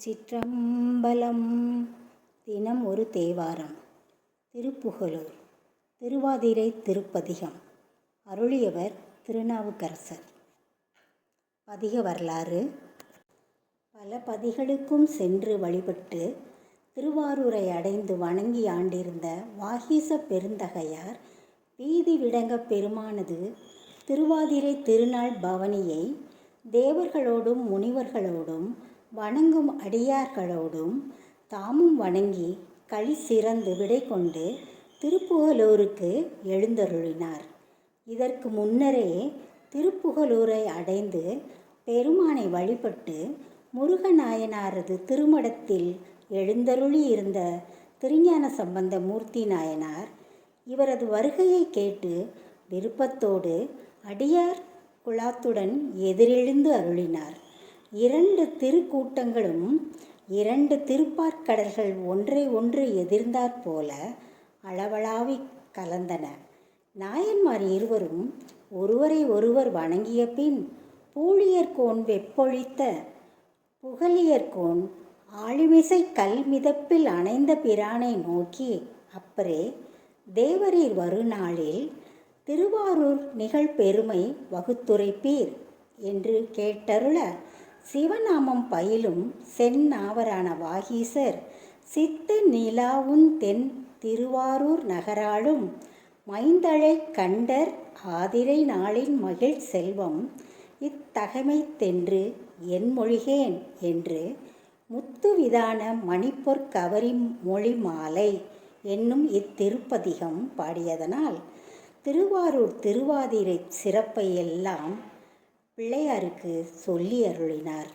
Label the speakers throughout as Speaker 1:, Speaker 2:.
Speaker 1: சிற்றம்பலம். தினம் ஒரு தேவாரம். திருப்புகலூர். திருவாதிரை திருப்பதிகம். அருளியவர் திருநாவுக்கரசர். பதிக வரலாறு. பல பதிகளுக்கும் சென்று வழிபட்டு திருவாரூரை அடைந்து வணங்கி ஆண்டிருந்த வாகீச பெருந்தகையார் வீதி விடங்கப் பெருமானது திருவாதிரை திருநாள் பவனியை தேவர்களோடும் முனிவர்களோடும் வணங்கும் அடியார்களோடும் தாமும் வணங்கி களி சிறந்து விடை கொண்டு திருப்புகலூருக்கு எழுந்தருளினார். இதற்கு முன்னரே திருப்புகலூரை அடைந்து பெருமானை வழிபட்டு முருகநாயனாரது திருமடத்தில் எழுந்தருளி இருந்த திருஞான சம்பந்த மூர்த்தி நாயனார் இவரது வருகையை கேட்டு விருப்பத்தோடு அடியார் குழாத்துடன் எதிரெழுந்து அருளினார். 2 திருக்கூட்டங்களும் 2 திருப்பாற்கடல்கள் ஒன்றை ஒன்று எதிர்ந்தாற்போல அளவளாவி கலந்தன. நாயன்மார் இருவரும் ஒருவரை ஒருவர் வணங்கிய பின் பூழியர்கோன் வெப்பொழித்த புகழியர்கோன் ஆழிமிசை கல் மிதப்பில் அணைந்த பிரானை நோக்கி, அப்பரே, தேவரீர் வருநாளில் திருவாரூர் நிகழ்பெருமை வகுத்துரைப்பீர் என்று கேட்டருள, சிவநாமம் பயிலும் செந்நாவரான வாகீசர் சித்த நிலாவுன் தென் திருவாரூர் நகராளும் மைந்தழை கண்டர் ஆதிரை நாளின் மகிழ் செல்வம் இத்தகைமைத்தென்று என்மொழிகேன் என்று முத்துவிதான மணிப்பொற் கவரி மொழி மாலை என்னும் இத்திருப்பதிகம் பாடியதனால் திருவாரூர் திருவாதிரை சிறப்பை எல்லாம் பிள்ளையாருக்கு சொல்லி அருளினார்.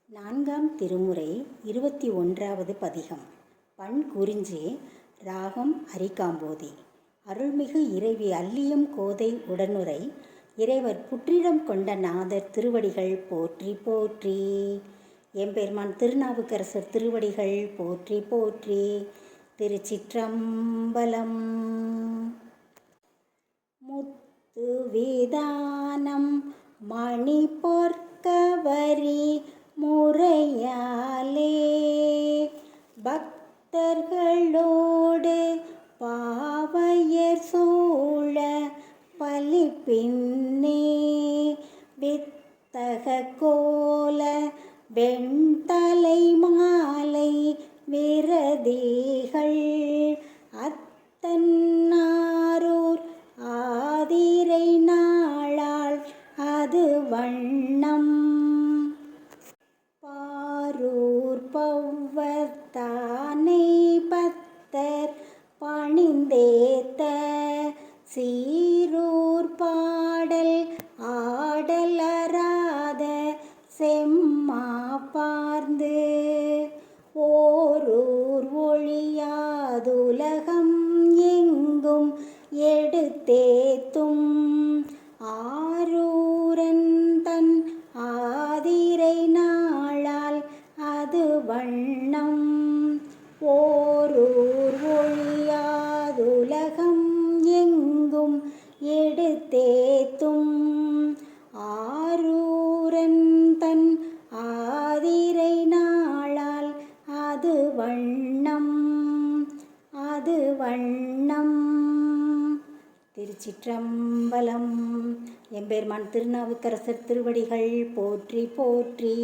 Speaker 1: 4ஆம் திருமுறை 21வது பதிகம். பண் குறிஞ்சி, ராகம் அரிகாம்போதி. அருள்மிகு இறைவி அல்லியம் கோதை உடனுரை இறைவர் புற்றிடம் கொண்ட நாதர் திருவடிகள் போற்றி போற்றி. எம்பெருமான் திருநாவுக்கரசர் திருவடிகள் போற்றி போற்றி. திருச்சிற்றம்பலம். முத்துவிதானம் மணி பொற்கவரி முறையாலே பக்தர்களோடு பாவையர் சூழ பலிப்பின்னே வித்தக கோல வெண்தலை மாலை விரதிகள் அத்தன்னாரூர் ஆதிரை நாளால் அது வண்ணம் பாரூர் பவ்வத்தானை பத்தர் பணிந்தேத்த சீரூர் பாடல் ஆடலராத செம்மா பார்ந்து ஓரூர் ஒழியாதுலகம் எங்கும் எடுத்தேத்தும் ஆரூரன் தன் ஆதிரை நாளால் அது வண்ணம் ஓரூர் ஒழியாதுலகம் எங்கும் எடுத்தேத்தும் ஆரூரன் தன் ஆதிரை நாளால் அது வண்ணம் அது வண்ணம். திருச்சிற்றம்பலம். எம்பெருமான் திருநாவுக்கரசர் திருவடிகள் போற்றி போற்றி.